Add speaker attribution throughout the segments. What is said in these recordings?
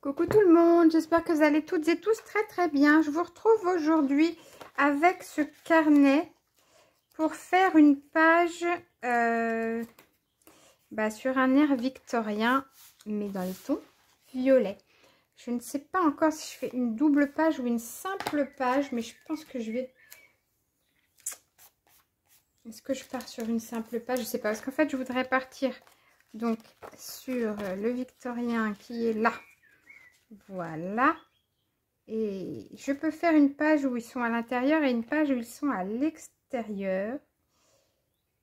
Speaker 1: Coucou tout le monde, j'espère que vous allez toutes et tous très bien. Je vous retrouve aujourd'hui avec ce carnet pour faire une page sur un air victorien, mais dans les tons violets. Je ne sais pas encore si je fais une double page ou une simple page, mais je pense que je vais... Est-ce que je pars sur une simple page? Je ne sais pas, parce qu'en fait, je voudrais partir donc sur le victorien qui est là. Voilà. Et je peux faire une page où ils sont à l'intérieur et une page où ils sont à l'extérieur.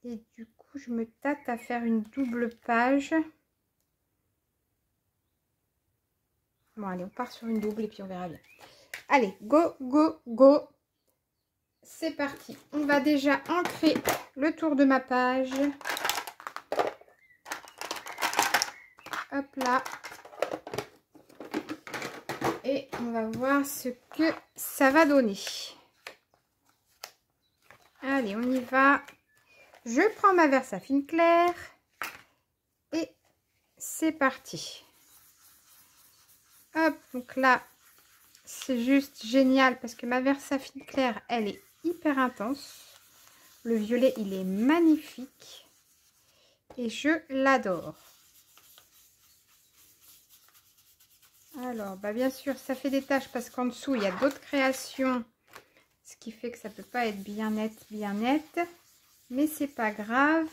Speaker 1: Et du coup, je me tâte à faire une double page. Bon, allez, on part sur une double et puis on verra bien. Allez, go, go, go. C'est parti. On va déjà ancrer le tour de ma page. Hop là. Et on va voir ce que ça va donner. Allez, on y va. Je prends ma Versafine claire. Et c'est parti. Hop, donc là, c'est juste génial parce que ma Versafine claire, elle est hyper intense. Le violet, il est magnifique. Et je l'adore. Alors, bien sûr, ça fait des taches parce qu'en dessous, il y a d'autres créations. Ce qui fait que ça peut pas être bien net. Mais c'est pas grave.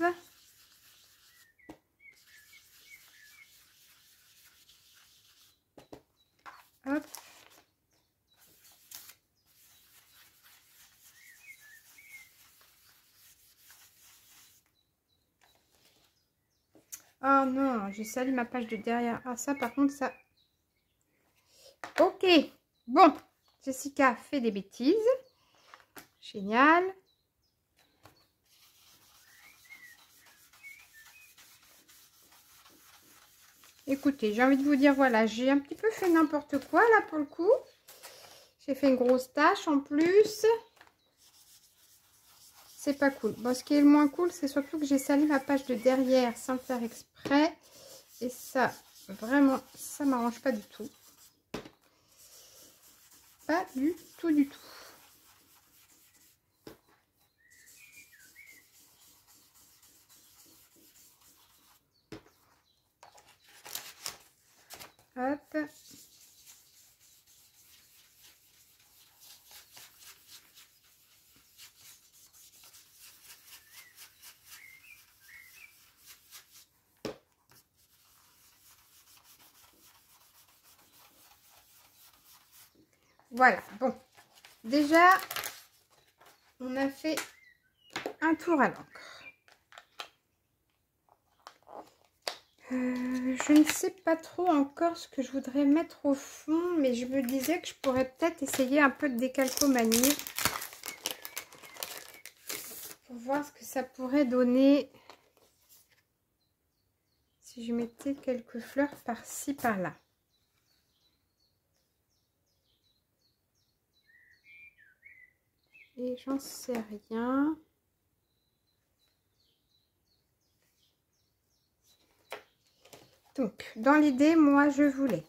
Speaker 1: Hop. Oh non, j'ai sali ma page de derrière. Ah, ça, par contre, ça... Ok. Bon, Jessica fait des bêtises. Génial. Écoutez, j'ai envie de vous dire, voilà, j'ai un petit peu fait n'importe quoi, là, pour le coup. J'ai fait une grosse tache en plus. C'est pas cool. Bon, ce qui est le moins cool, c'est surtout que j'ai sali ma page de derrière sans le faire exprès. Et ça, vraiment, ça m'arrange pas du tout. Pas du tout, du tout. Hop. Voilà, bon. Déjà, on a fait un tour à l'encre. Je ne sais pas trop encore ce que je voudrais mettre au fond, mais je me disais que je pourrais peut-être essayer un peu de décalcomanie pour voir ce que ça pourrait donner si je mettais quelques fleurs par-ci, par-là. Et j'en sais rien. Donc, dans l'idée, moi, je voulais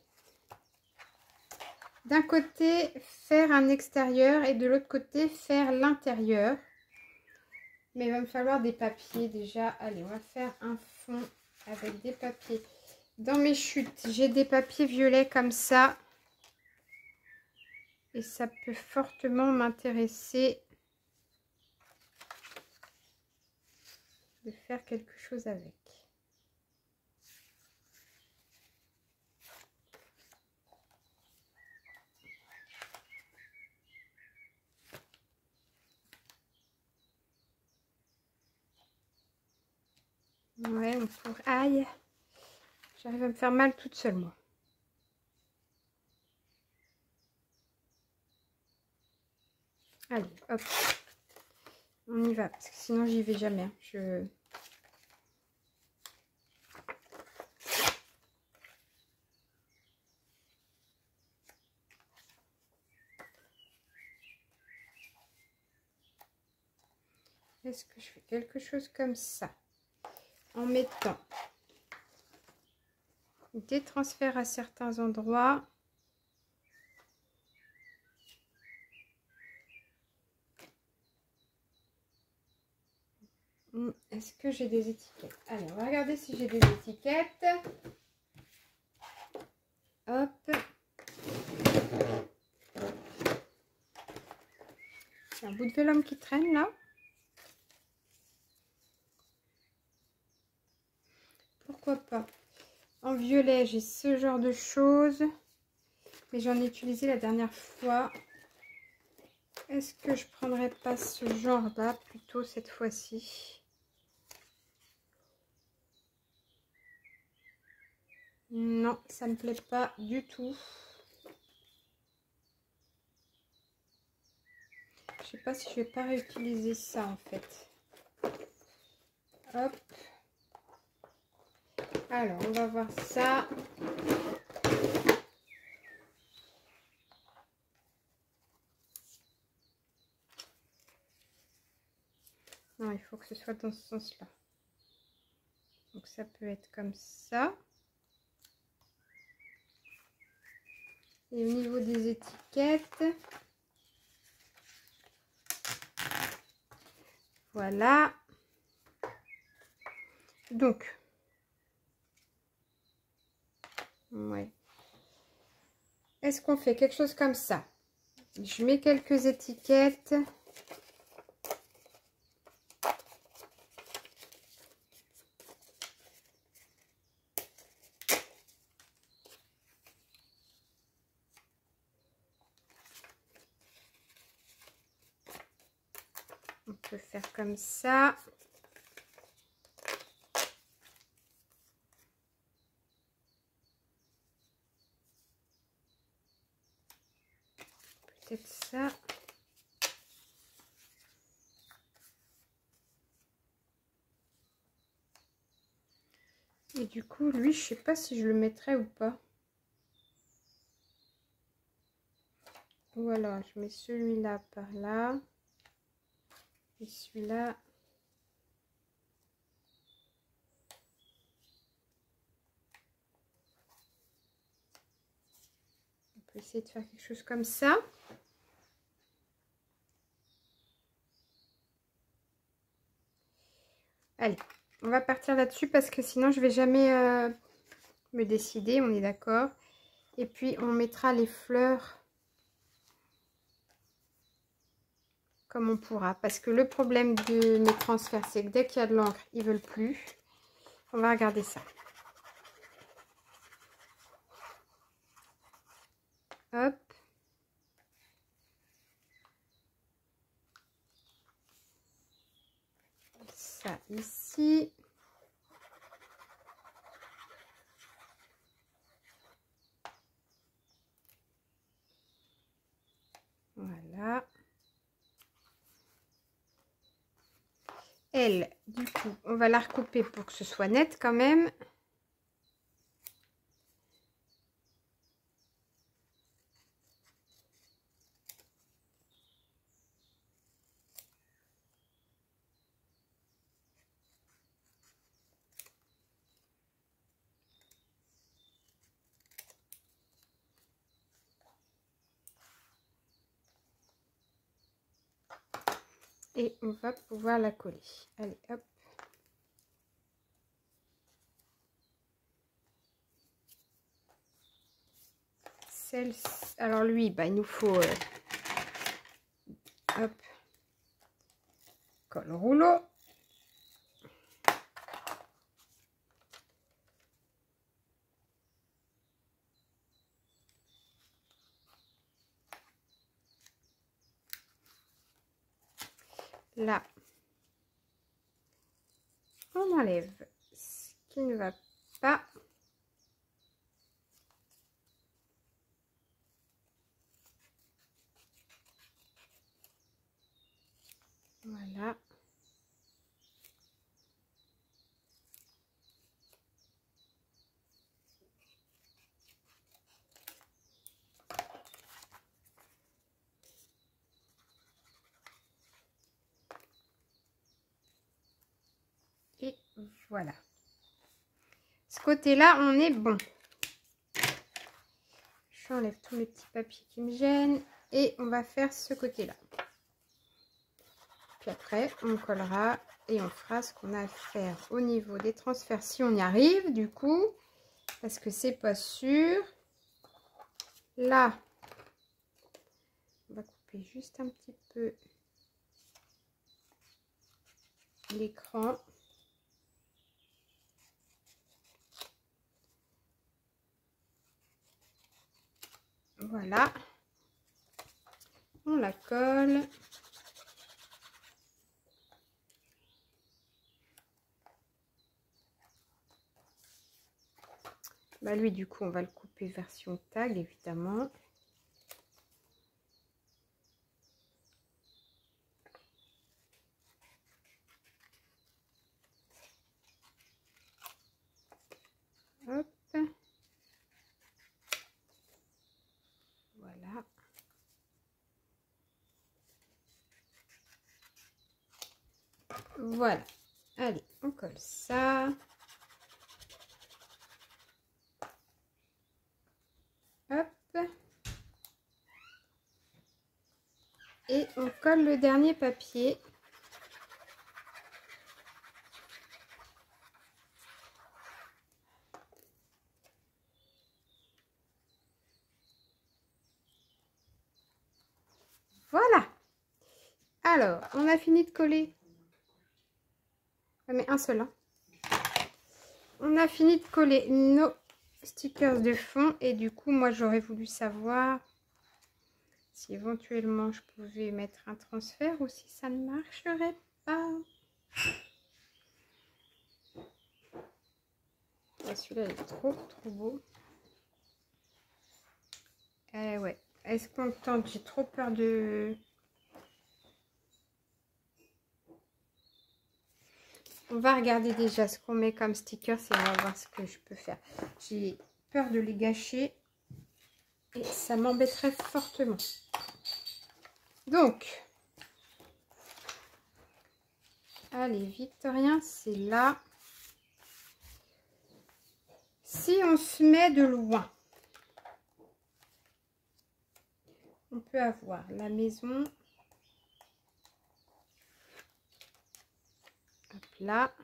Speaker 1: d'un côté faire un extérieur et de l'autre côté faire l'intérieur. Mais il va me falloir des papiers déjà. Allez, on va faire un fond avec des papiers. Dans mes chutes, j'ai des papiers violets comme ça. Et ça peut fortement m'intéresser de faire quelque chose avec. Ouais, on pourrait... Aïe, j'arrive à me faire mal toute seule, moi. Allez, hop. On y va, parce que sinon, j'y vais jamais. Hein. Est-ce que je fais quelque chose comme ça en mettant des transferts à certains endroits. Est-ce que j'ai des étiquettes? Allez, on va regarder si j'ai des étiquettes. Hop. Il y a un bout de vélum qui traîne là. Pourquoi pas? En violet, j'ai ce genre de choses. Mais j'en ai utilisé la dernière fois. Est-ce que je prendrais pas ce genre-là plutôt cette fois-ci? Non, ça me plaît pas du tout. Je sais pas si je vais pas réutiliser ça en fait. Hop. Alors, on va voir ça. Non, il faut que ce soit dans ce sens-là. Donc ça peut être comme ça. Et au niveau des étiquettes, voilà. Donc, ouais. Est-ce qu'on fait quelque chose comme ça? Je mets quelques étiquettes. On peut faire comme ça. Peut-être ça. Et du coup, lui, je sais pas si je le mettrais ou pas. Voilà, je mets celui-là par là. Et celui-là. On peut essayer de faire quelque chose comme ça. Allez, on va partir là-dessus parce que sinon je vais jamais me décider, on est d'accord. Et puis on mettra les fleurs comme on pourra. Parce que le problème de mes transferts, c'est que dès qu'il y a de l'encre, ils veulent plus. On va regarder ça. Hop. Ça ici. Voilà. Elle, du coup, on va la recouper pour que ce soit net quand même. Et on va pouvoir la coller. Allez, hop. Alors lui, bah, il nous faut hop, colle rouleau. Là, on enlève ce qui ne va pas. Voilà. Et voilà. Ce côté-là, on est bon. J'enlève tous mes petits papiers qui me gênent. Et on va faire ce côté-là. Puis après, on collera et on fera ce qu'on a à faire au niveau des transferts si on y arrive, du coup. Parce que c'est pas sûr. Là, on va couper juste un petit peu l'écran. Voilà. On la colle. Bah lui, du coup, on va le couper version tag, évidemment. Hop. Voilà. Voilà. Allez, on colle ça. Hop. Et on colle le dernier papier. Voilà. Alors, on a fini de coller. Mais un seul. Hein. On a fini de coller nos stickers de fond. Et du coup, moi, j'aurais voulu savoir si éventuellement je pouvais mettre un transfert ou si ça ne marcherait pas. Celui-là, il est trop beau. Ouais. Est-ce qu'on tente? J'ai trop peur de... On va regarder déjà ce qu'on met comme stickers et on va voir ce que je peux faire. J'ai peur de les gâcher et ça m'embêterait fortement. Donc, allez, Victorien, c'est là. Si on se met de loin, on peut avoir la maison. Hop là.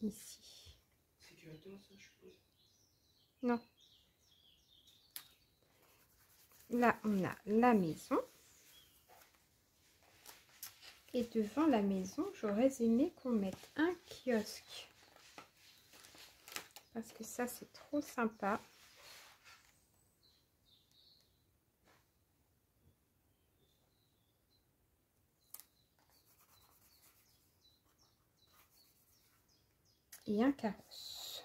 Speaker 1: Ici. Non. Là, on a la maison. Et devant la maison, j'aurais aimé qu'on mette un kiosque. Parce que ça, c'est trop sympa. Et un carrosse.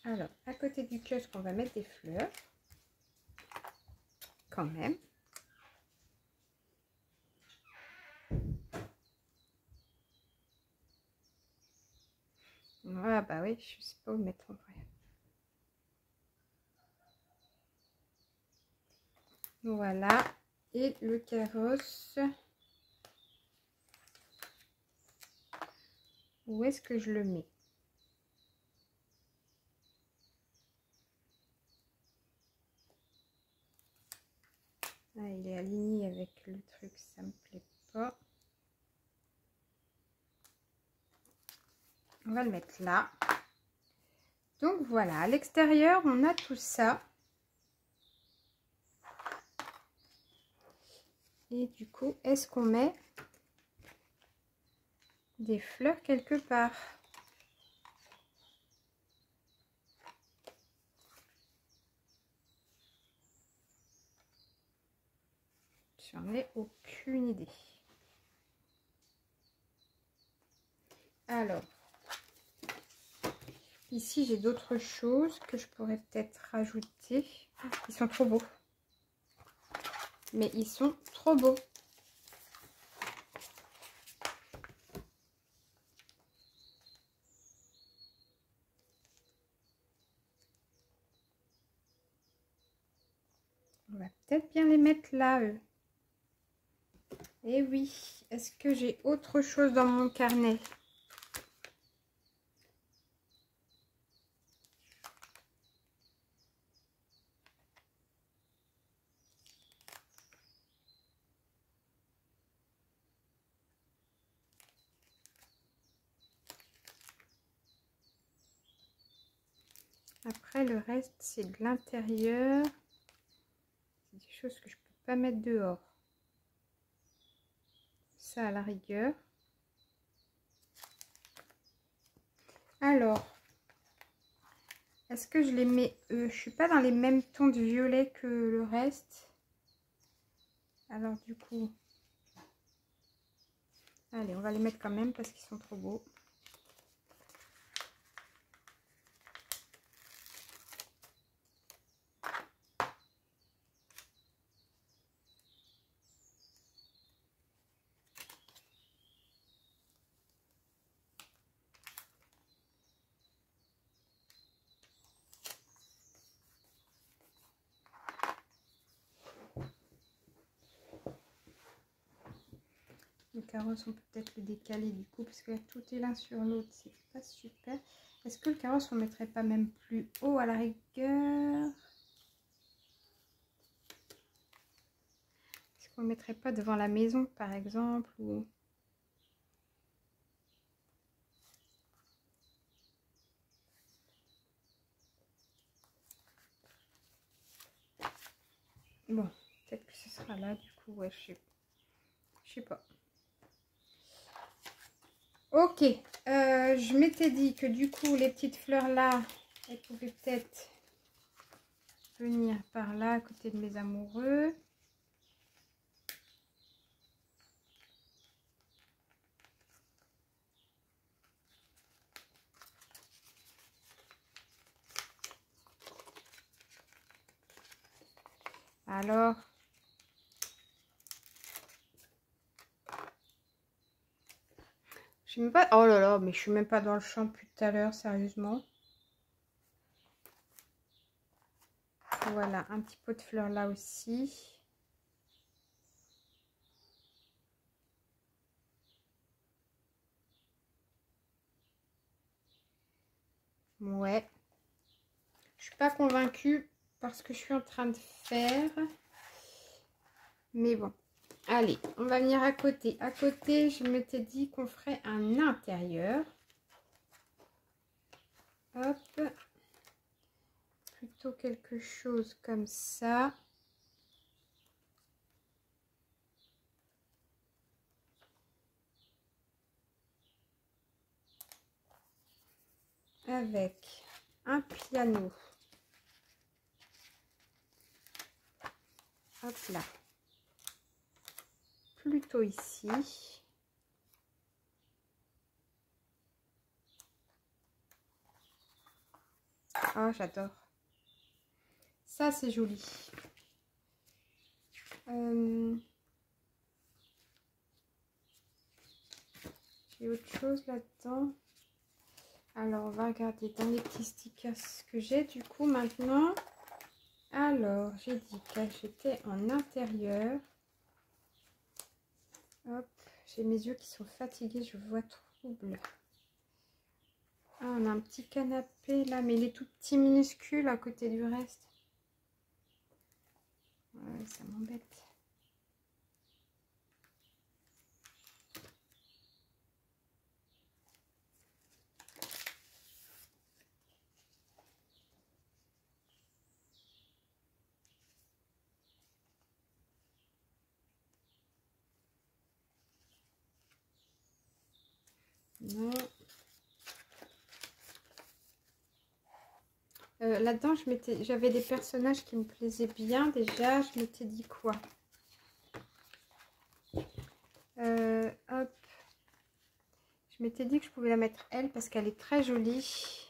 Speaker 1: Alors, à côté du kiosque, on va mettre des fleurs. Quand même. Ah bah oui, je sais pas où le mettre en vrai. Voilà. Et le carrosse. Où est-ce que je le mets? Ah, il est aligné avec le truc, ça me plaît pas. On va le mettre là. Donc voilà, à l'extérieur, on a tout ça. Et du coup, est-ce qu'on met des fleurs quelque part? J'en ai aucune idée. Alors, ici, j'ai d'autres choses que je pourrais peut-être rajouter. Ils sont trop beaux. Mais ils sont trop beaux. On va peut-être bien les mettre là, eux. Et oui, est-ce que j'ai autre chose dans mon carnet? Après, le reste, c'est de l'intérieur. C'est des choses que je peux pas mettre dehors. Ça, à la rigueur. Alors, est-ce que je les mets... je suis pas dans les mêmes tons de violet que le reste. Alors, du coup... Allez, on va les mettre quand même parce qu'ils sont trop beaux. Les carrosses, on peut peut-être le décaler du coup, parce que là, tout est l'un sur l'autre, c'est pas super. Est-ce que le carrosse, on ne mettrait pas même plus haut à la rigueur? Est-ce qu'on ne mettrait pas devant la maison, par exemple, ou... Bon, peut-être que ce sera là, du coup, ouais, je sais pas. Ok, je m'étais dit que du coup, les petites fleurs là, elles pouvaient peut-être venir par là, à côté de mes amoureux. Alors, je suis même pas... Oh là là, mais je suis même pas dans le champ depuis tout à l'heure, sérieusement. Voilà, un petit pot de fleurs là aussi. Ouais. Je suis pas convaincue parce que je suis en train de faire. Mais bon. Allez, on va venir à côté. À côté, je m'étais dit qu'on ferait un intérieur. Hop. Plutôt quelque chose comme ça. Avec un piano. Hop là. Plutôt ici. Oh, j'adore. Ça, c'est joli. J'ai autre chose là-dedans. Alors, on va regarder dans les petits stickers que j'ai du coup maintenant. Alors, j'ai dit que j'étais en intérieur. Hop, j'ai mes yeux qui sont fatigués, je vois trouble. Ah, on a un petit canapé là, mais il est tout petit minuscule à côté du reste. Ouais, ça m'embête. Non. Là-dedans, j'avais des personnages qui me plaisaient bien déjà. Je m'étais dit quoi? Hop. Je m'étais dit que je pouvais la mettre elle parce qu'elle est très jolie.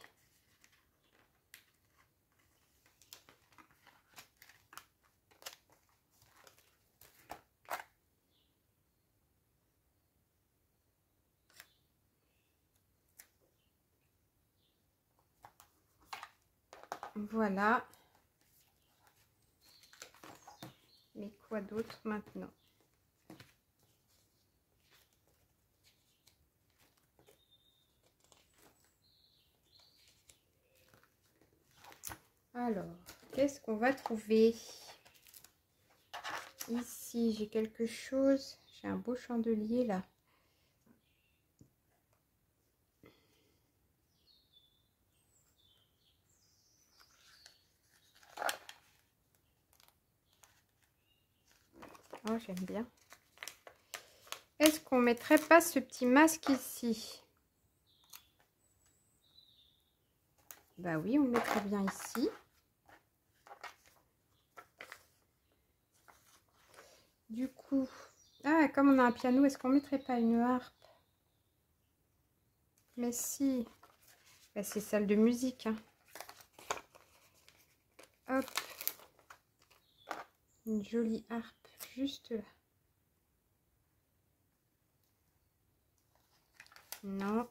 Speaker 1: Voilà. Mais quoi d'autre maintenant? Alors, qu'est-ce qu'on va trouver? Ici, j'ai quelque chose. J'ai un beau chandelier là. Oh, j'aime bien. Est-ce qu'on mettrait pas ce petit masque ici? Bah oui, on le mettrait bien ici. Du coup, ah, comme on a un piano, est-ce qu'on mettrait pas une harpe? Mais si, bah, c'est salle de musique, hein. Hop, une jolie harpe juste là. Non.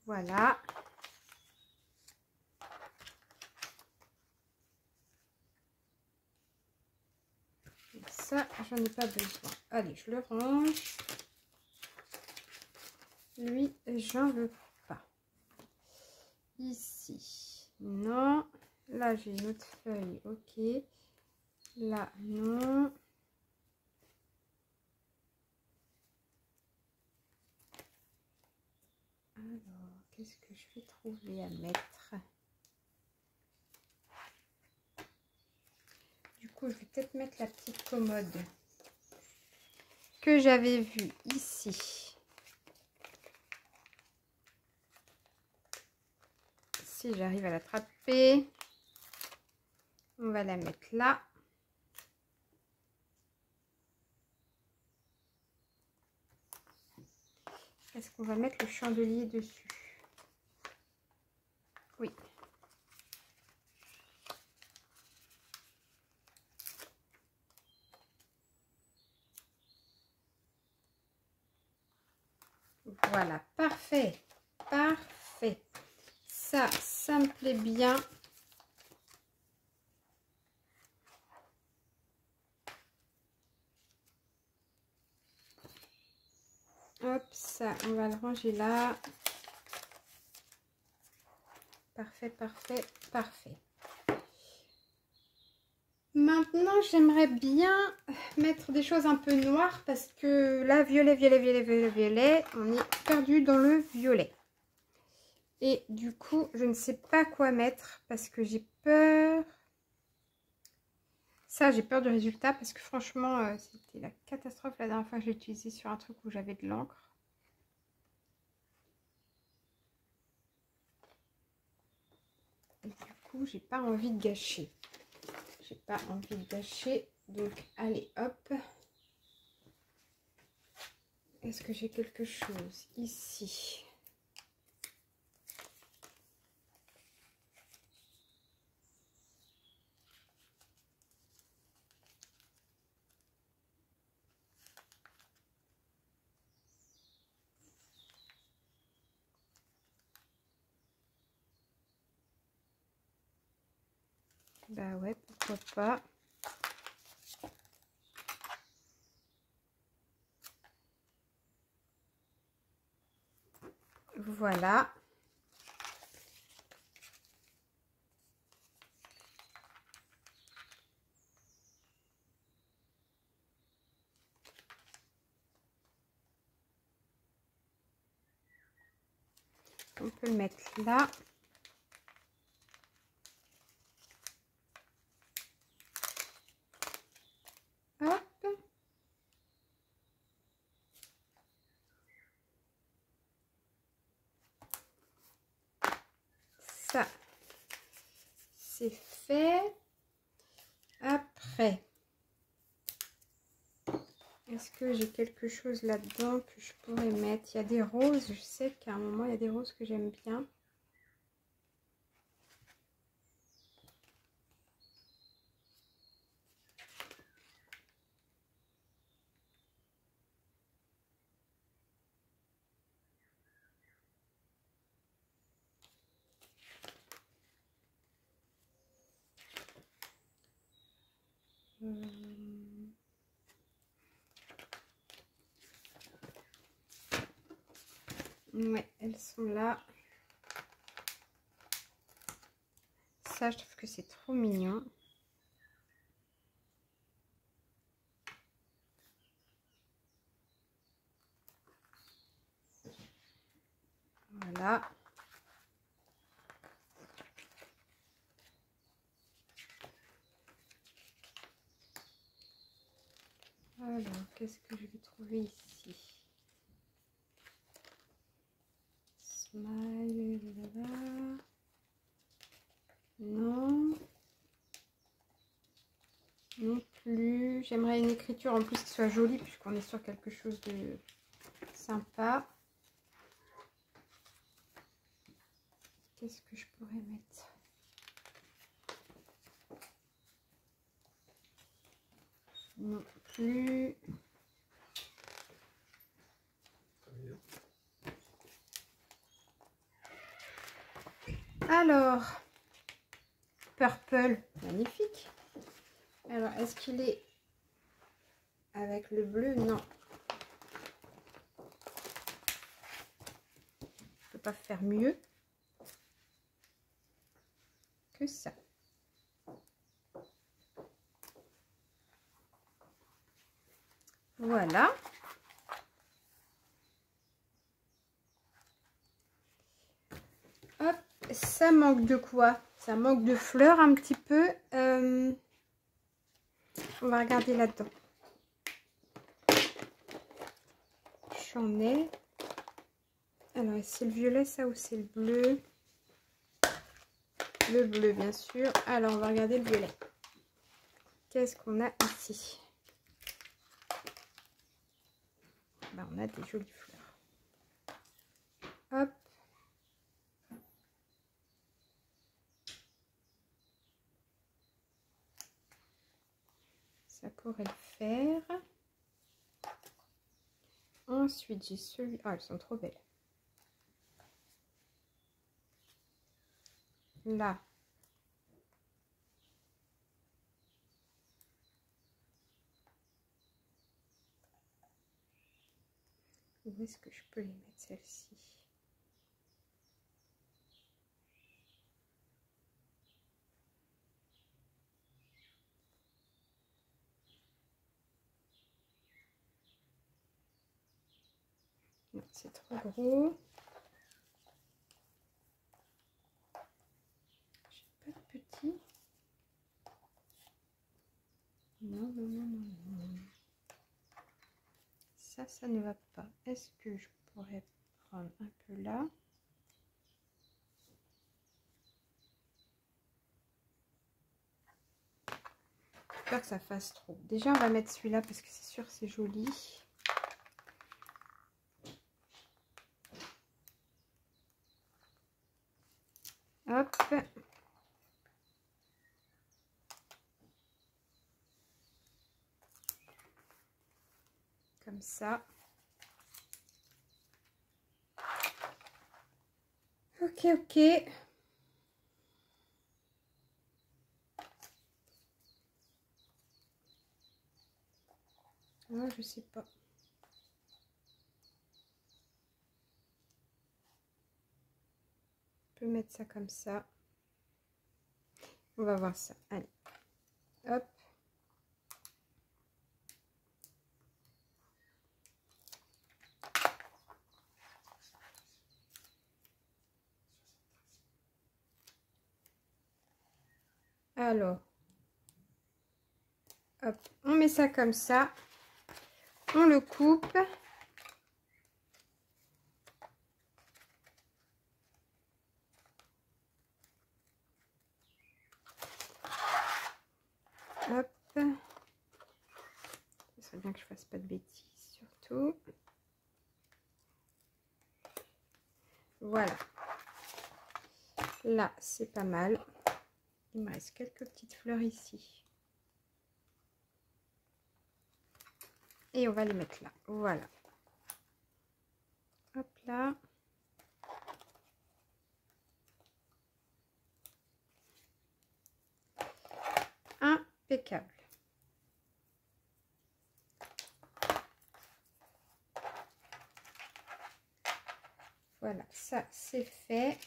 Speaker 1: Voilà. Et ça, j'en ai pas besoin. Allez, je le range. Lui, j'en veux pas. Ici, non. Là, j'ai une autre feuille. Ok. Là, non. Alors, qu'est-ce que je vais trouver à mettre? Du coup, je vais peut-être mettre la petite commode que j'avais vue ici. Si j'arrive à l'attraper, on va la mettre là. Est-ce qu'on va mettre le chandelier dessus? Oui. Voilà, parfait. Parfait. Ça me plaît bien. Hop, ça, on va le ranger là. Parfait, parfait, parfait. Maintenant, j'aimerais bien mettre des choses un peu noires parce que là, violet, violet, violet, violet, violet, on est perdu dans le violet. Et du coup, je ne sais pas quoi mettre parce que j'ai peur. Ça, j'ai peur du résultat parce que franchement, c'était la catastrophe la dernière fois que j'ai utilisé sur un truc où j'avais de l'encre. Et du coup, j'ai pas envie de gâcher. J'ai pas envie de gâcher. Donc, allez, hop. Est-ce que j'ai quelque chose ici? Bah ouais, pourquoi pas. Voilà. On peut le mettre là. Hop. Ça, c'est fait. Après, est-ce que j'ai quelque chose là-dedans que je pourrais mettre? Il y a des roses. Je sais qu'à un moment, il y a des roses que j'aime bien. Ouais, elles sont là. Ça, je trouve que c'est trop mignon. Voilà. Alors, qu'est-ce que je vais trouver ici? Smile, blablabla. Non. Non plus. J'aimerais une écriture en plus qui soit jolie puisqu'on est sur quelque chose de sympa. Qu'est-ce que je pourrais mettre? Non plus. Alors, purple, magnifique. Alors, est-ce qu'il est avec le bleu? Non. Je ne peux pas faire mieux que ça. Voilà. Hop, ça manque de quoi? Ça manque de fleurs un petit peu. On va regarder là-dedans. Chanel. Alors, c'est le violet, ça, ou c'est le bleu? Le bleu, bien sûr. Alors, on va regarder le violet. Qu'est-ce qu'on a ici? Ben, on a des jolies fleurs. Hop. Ça pourrait le faire. Ensuite, j'ai celui... Ah, elles sont trop belles. Là. Où est-ce que je peux les mettre, celles-ci? Non, c'est trop gros. J'ai pas de petit. Non, non, non, non, non. Ça ne va pas. Est-ce que je pourrais prendre un peu là? J'ai peur que ça fasse trop. Déjà, on va mettre celui-là parce que c'est sûr c'est joli. Hop. Comme ça. Ok, ok. Ah, je sais pas. On peut mettre ça comme ça. On va voir ça. Allez. Hop. Alors. Hop. On met ça comme ça. On le coupe. Hop. Ce serait bien que je fasse pas de bêtises, surtout. Voilà. Là, c'est pas mal. Il me reste quelques petites fleurs ici. Et on va les mettre là. Voilà. Hop là. Impeccable. Voilà, ça c'est fait.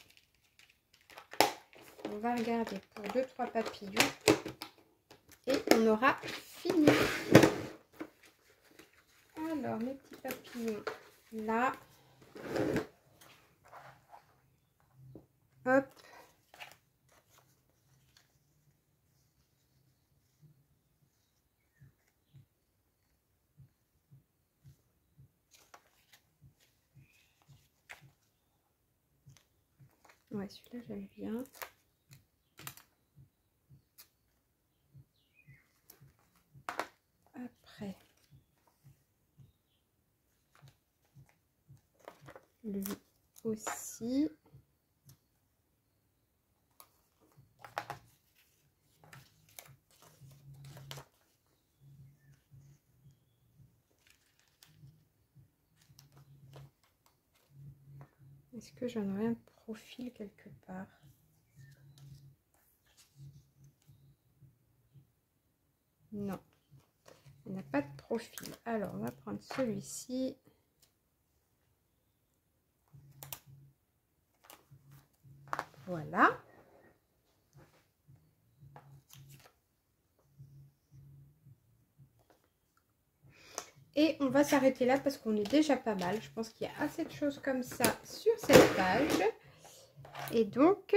Speaker 1: On va regarder pour 2-3 papillons. Et on aura fini. Alors, mes petits papillons là. Hop. Ouais, celui-là, j'aime bien. Après, lui aussi. Est-ce que j'en aurais un profil quelque part? Non, on n'a pas de profil. Alors, on va prendre celui-ci. Voilà. Et on va s'arrêter là parce qu'on est déjà pas mal. Je pense qu'il y a assez de choses comme ça sur cette page. Et donc,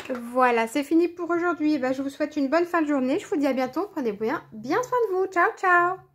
Speaker 1: voilà, c'est fini pour aujourd'hui. Ben, je vous souhaite une bonne fin de journée. Je vous dis à bientôt. Prenez bien soin de vous. Ciao, ciao!